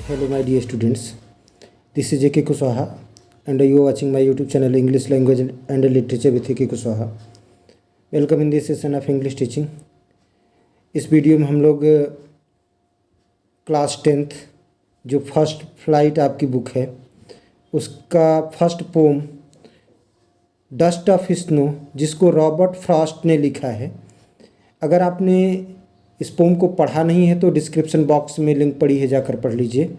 Hello my dear students, this is A.K. Kuswaha and you are watching my YouTube channel English Language and Literature with A.K. Kuswaha. Welcome in this session of English teaching. इस video में हम लोग class 10th जो first flight आपकी book है उसका first poem dust of snow जिसको Robert Frost ने लिखा है। अगर आपने इस पोम को पढ़ा नहीं है तो डिस्क्रिप्शन बॉक्स में लिंक पड़ी है, जाकर पढ़ लीजिए।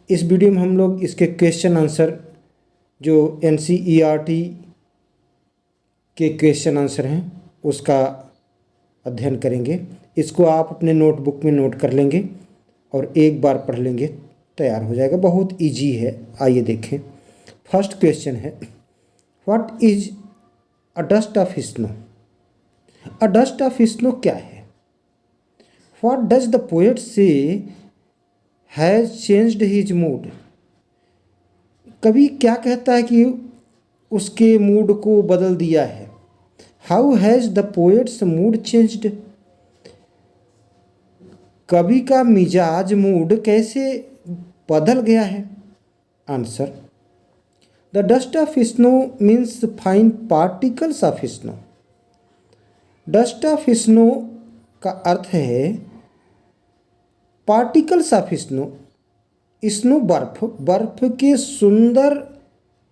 इस वीडियो में हम लोग इसके क्वेश्चन आंसर जो NCERT के क्वेश्चन आंसर हैं उसका अध्ययन करेंगे। इसको आप अपने नोटबुक में नोट कर लेंगे और एक बार पढ़ लेंगे, तैयार हो जाएगा। बहुत इजी है, आइए देखें। फर्स्ट क्वेश्चन है, what is a dust of snow? A dust of snow क्या है? व्हाट डज द पोएट से हैज़ चेंज्ड हिज मूड? कवि क्या कहता है कि उसके मूड को बदल दिया है? How has the poets mood changed? कवि का मिजाज मूड कैसे बदल गया है? Answer, the dust of snow means fine particles of snow. Dust of snow का अर्थ है पार्टिकल्स ऑफ स्नो। स्नो बर्फ, बर्फ के सुंदर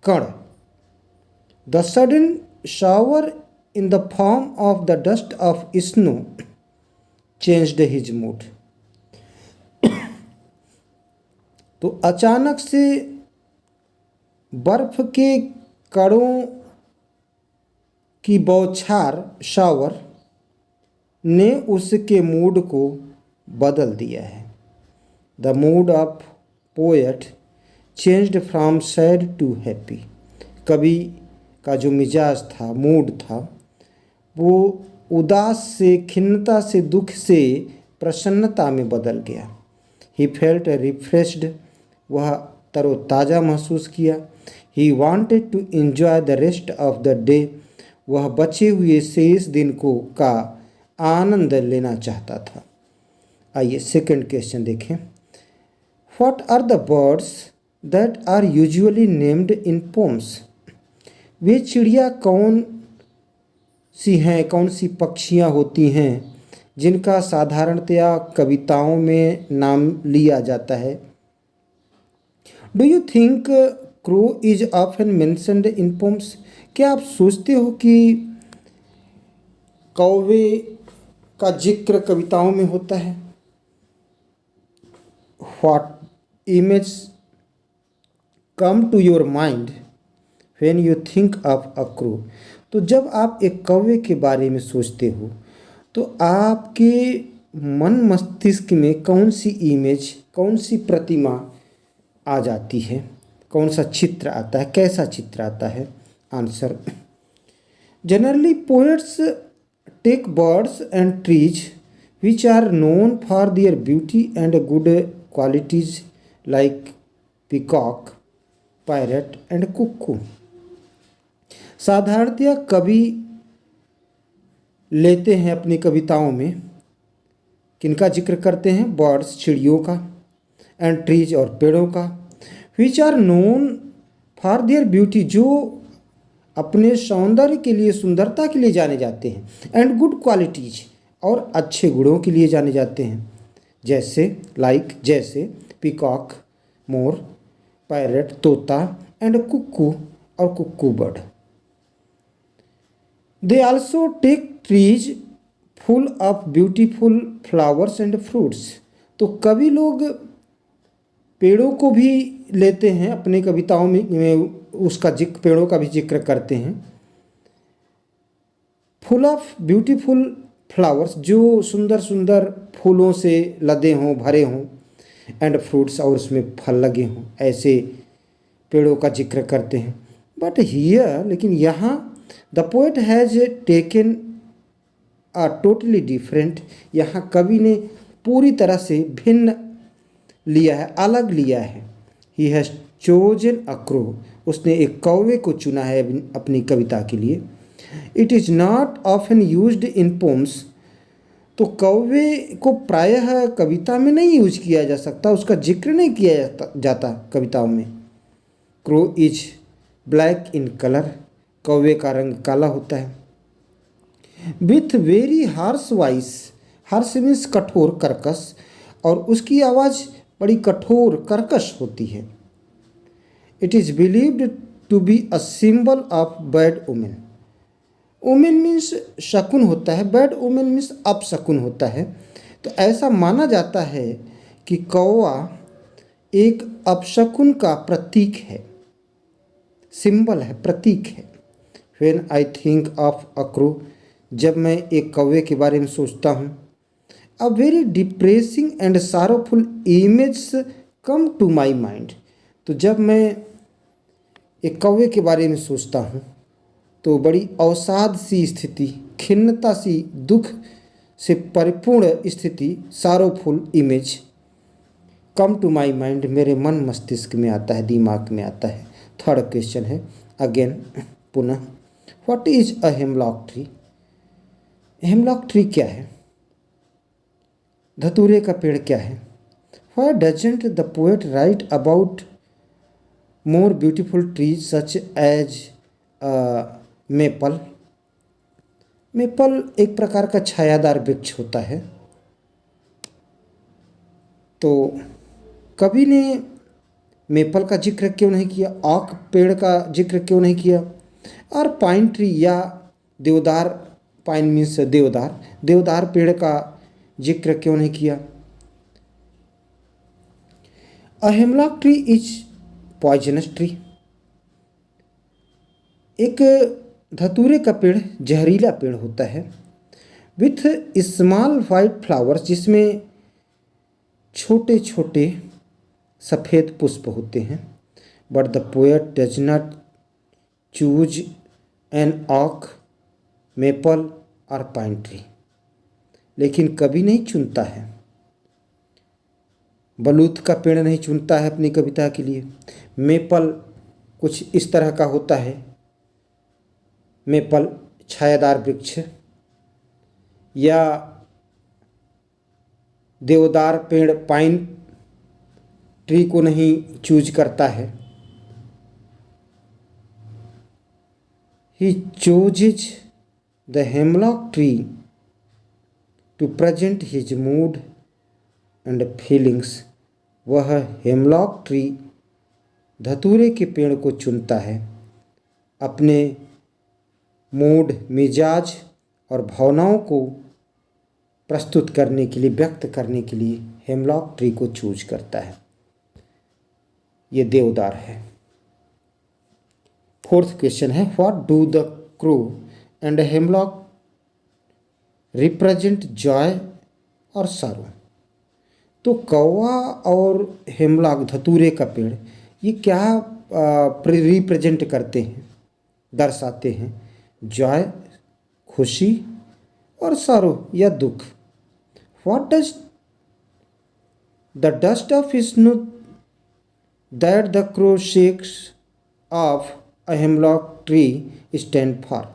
कण। The sudden shower in the form of the dust of snow changed his mood. तो अचानक से बर्फ के कणों की बौछार, शावर, ने उसके मूड को बदल दिया है। The mood of poet changed from sad to happy. कवि का जो मिजाज था, मूड था, वो उदास से, खिन्नता से, दुख से प्रसन्नता में बदल गया। ही फेल्ट रिफ्रेश्ड, वह तरोताज़ा महसूस किया। He wanted to enjoy the rest of the day, वह बचे हुए शेष दिन का आनंद लेना चाहता था। आइए सेकंड क्वेश्चन देखें। What are the birds that are usually named in poems? वे चिड़िया कौन सी हैं, कौन सी पक्षियाँ होती हैं जिनका साधारणतया कविताओं में नाम लिया जाता है? Do you think crow is often mentioned in poems? क्या आप सोचते हो कि कौवे का जिक्र कविताओं में होता है? What image come to your mind when you think of a crow? तो जब आप एक कौवे के बारे में सोचते हो तो आपके मन मस्तिष्क में कौन सी इमेज, कौन सी प्रतिमा आ जाती है? कौन सा चित्र आता है, कैसा चित्र आता है? Answer, generally poets take birds and trees which are known for their beauty and good qualities like peacock, parrot and cuckoo. साधारणतया कवि लेते हैं अपनी कविताओं में, किनका जिक्र करते हैं? बर्ड्स, चिड़ियों का, एंड ट्रीज और पेड़ों का, which are known for their beauty, जो अपने सौंदर्य के लिए, सुंदरता के लिए जाने जाते हैं, एंड गुड क्वालिटीज, और अच्छे गुणों के लिए जाने जाते हैं, जैसे लाइक, जैसे पीकॉक, मोर, पैरट, तोता, एंड कुक्कू और cuckoo bird. They also take trees full of beautiful flowers and fruits. तो कवि लोग पेड़ों को भी लेते हैं अपनी कविताओं में, उसका जिक्र, पेड़ों का भी जिक्र करते हैं। फुल ऑफ ब्यूटीफुल फ्लावर्स, जो सुंदर सुंदर फूलों से लदे हों, भरे हों, एंड फ्रूट्स, और उसमें फल लगे हों, ऐसे पेड़ों का जिक्र करते हैं। बट हियर, लेकिन यहाँ, the poet has taken a totally different, यहाँ कवि ने पूरी तरह से भिन्न लिया है, अलग लिया है। He has chosen a crow, उसने एक कौवे को चुना है अपनी कविता के लिए। It is not often used in poems, तो कौवे को प्रायः कविता में नहीं यूज किया जा सकता, उसका जिक्र नहीं किया जाता कविताओं में। Crow is black in colour, कौवे का रंग काला होता है। With very harsh voice, harsh means कठोर, कर्कश, और उसकी आवाज़ बड़ी कठोर कर्कश होती है। It is believed to be a symbol of bad omen. Omen means शकुन होता है, बैड ओमेन मीन्स अपशकुन होता है। तो ऐसा माना जाता है कि कौवा एक अपशकुन का प्रतीक है, सिंबल है, प्रतीक है। When I think of a crow, जब मैं एक कौवे के बारे में सोचता हूँ, a very depressing and sorrowful image come to my mind. तो जब मैं एक कौवे के बारे में सोचता हूँ तो बड़ी अवसाद सी स्थिति, खिन्नता सी, दुख से परिपूर्ण स्थिति, sorrowful image, come to my mind, मेरे मन मस्तिष्क में आता है, दिमाग में आता है। थर्ड क्वेश्चन है अगेन, पुनः, what is a hemlock tree? Hemlock tree क्या है? धतूरे का पेड़ क्या है? Why doesn't the poet write about more beautiful trees such as maple? Maple एक प्रकार का छायादार वृक्ष होता है। तो कवि ने मेपल का जिक्र क्यों नहीं किया, ऑक पेड़ का जिक्र क्यों नहीं किया, और पाइन ट्री या देवदार, पाइन मीन्स देवदार, देवदार पेड़ का जिक्र क्यों नहीं किया? अ hemlock tree is poisonous tree. एक धतूरे का पेड़ जहरीला पेड़ होता है। विथ स्मॉल वाइट फ्लावर्स, जिसमें छोटे छोटे सफ़ेद पुष्प होते हैं। But the poet does not choose an ऑक, मेपल और पाइन ट्री। लेकिन कवि नहीं चुनता है, बलूत का पेड़ नहीं चुनता है अपनी कविता के लिए। मेपल कुछ इस तरह का होता है, मेपल छायादार वृक्ष, या देवदार पेड़ पाइन ट्री को नहीं चूज करता है। He chooses the hemlock tree to present his mood and feelings. वह हेमलॉक ट्री धतूरे के पेड़ को चुनता है अपने मूड, मिजाज और भावनाओं को प्रस्तुत करने के लिए, व्यक्त करने के लिए हेमलॉक ट्री को चूज करता है। ये देवदार है। फोर्थ क्वेश्चन है, what do the crow and hemlock represent Joy और सारो? तो कौवा और हेमलॉक, धतूरे का पेड़, ये क्या रिप्रेजेंट करते हैं, दर्शाते हैं? जॉय, खुशी, और सारो या दुख। What does the dust of snow that the crow shakes of a hemlock tree stand for?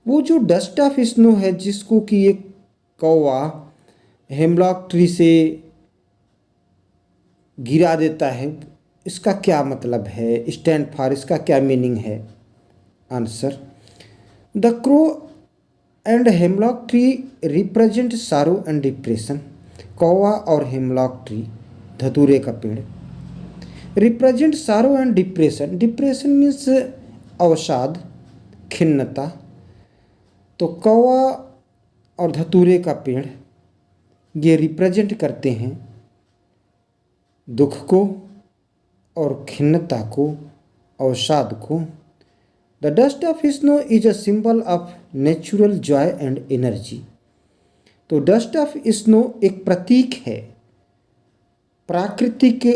वो जो डस्ट ऑफ स्नो है जिसको कि एक कौवा हेमलॉक ट्री से गिरा देता है, इसका क्या मतलब है? स्टैंड फॉर, इसका क्या मीनिंग है? Answer, the crow and hemlock tree represent सारो एंड डिप्रेशन। कौवा और हेमलॉक ट्री, धतूरे का पेड़, रिप्रेजेंट सारो एंड डिप्रेशन। डिप्रेशन मीन्स अवसाद, खिन्नता। तो कौवा और धतूरे का पेड़ ये रिप्रेजेंट करते हैं दुख को और खिन्नता को, अवसाद को। The dust of snow is a symbol of natural Joy and energy. तो डस्ट ऑफ स्नो एक प्रतीक है प्राकृतिक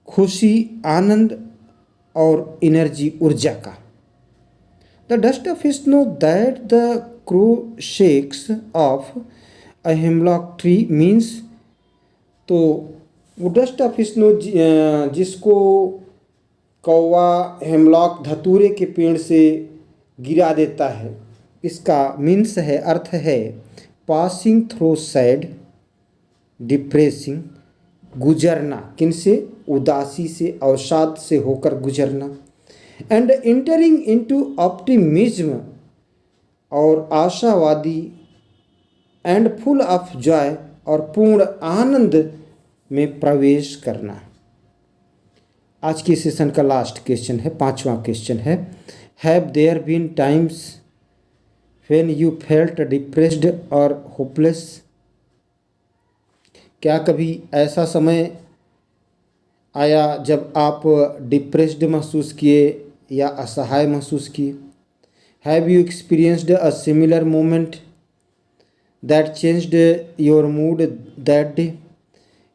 खुशी, आनंद और एनर्जी, ऊर्जा का। The dust of snow that the crow shakes of a hemlock tree means, तो वो डस्ट ऑफ स्नो जिसको कौवा हेमलॉक धतूरे के पेड़ से गिरा देता है, इसका मीन्स है, अर्थ है पासिंग थ्रू सैड डिप्रेसिंग, गुजरना, किन से, उदासी से, अवसाद से होकर गुजरना, एंड इंटरिंग इनटू ऑप्टिमिज्म, और आशावादी, एंड फुल ऑफ जॉय, और पूर्ण आनंद में प्रवेश करना। आज के सेशन का लास्ट क्वेश्चन है, 5वां क्वेश्चन है, have there been times when you felt depressed और होपलेस? क्या कभी ऐसा समय आया जब आप डिप्रेस्ड महसूस किए या असहाय महसूस किए? Have you experienced a similar moment that changed your mood that day?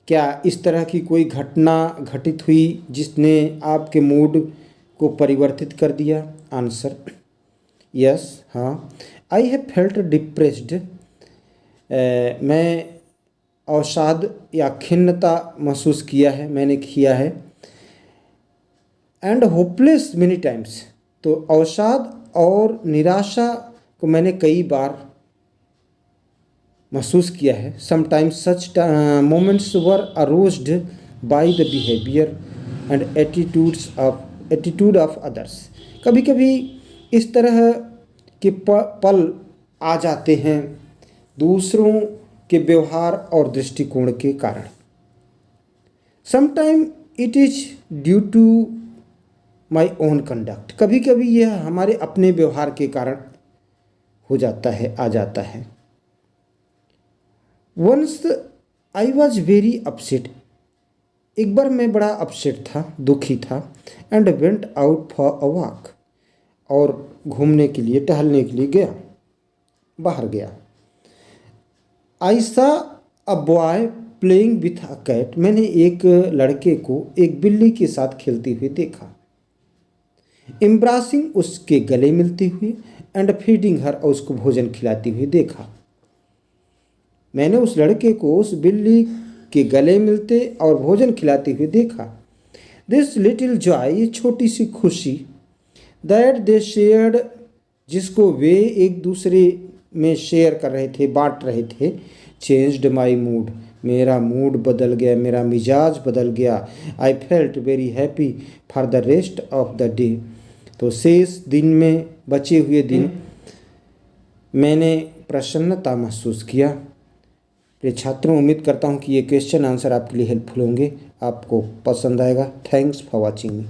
क्या इस तरह की कोई घटना घटित हुई जिसने आपके मूड को परिवर्तित कर दिया? आंसर यस, हाँ। आई हैव फेल्ट डिप्रेस्ड, मैं अवसाद या खिन्नता महसूस किया है, मैंने किया है। एंड होपलेस मेनी टाइम्स, तो अवसाद और निराशा को मैंने कई बार महसूस किया है। Sometimes such moments were aroused by the behaviour and attitude of others. कभी कभी इस तरह के पल आ जाते हैं दूसरों के व्यवहार और दृष्टिकोण के कारण। Sometime it is due to my own conduct, कभी कभी यह हमारे अपने व्यवहार के कारण हो जाता है, आ जाता है। Once I was very upset, एक बार मैं बड़ा अपसेट था, दुखी था। And went out for a walk, और घूमने के लिए, टहलने के लिए गया, बाहर गया। I saw a boy playing with a cat, मैंने एक लड़के को एक बिल्ली के साथ खेलते हुए देखा। एम्ब्रासिंग, उसके गले मिलते हुए। एंड फीडिंग हर, और उसको भोजन खिलाते हुए देखा। मैंने उस लड़के को उस बिल्ली के गले मिलते और भोजन खिलाते हुए देखा। दिस लिटिल जॉय, ये छोटी सी खुशी, दैट दे शेयर्ड, जिसको वे एक दूसरे में शेयर कर रहे थे, बांट रहे थे। चेंज्ड माई मूड, मेरा मूड बदल गया, मेरा मिजाज बदल गया। I felt very happy for the rest of the day, तो शेष दिन में, बचे हुए दिन मैंने प्रसन्नता महसूस किया। प्रिय छात्रों, उम्मीद करता हूँ कि ये क्वेश्चन आंसर आपके लिए हेल्पफुल होंगे, आपको पसंद आएगा। Thanks for watching me.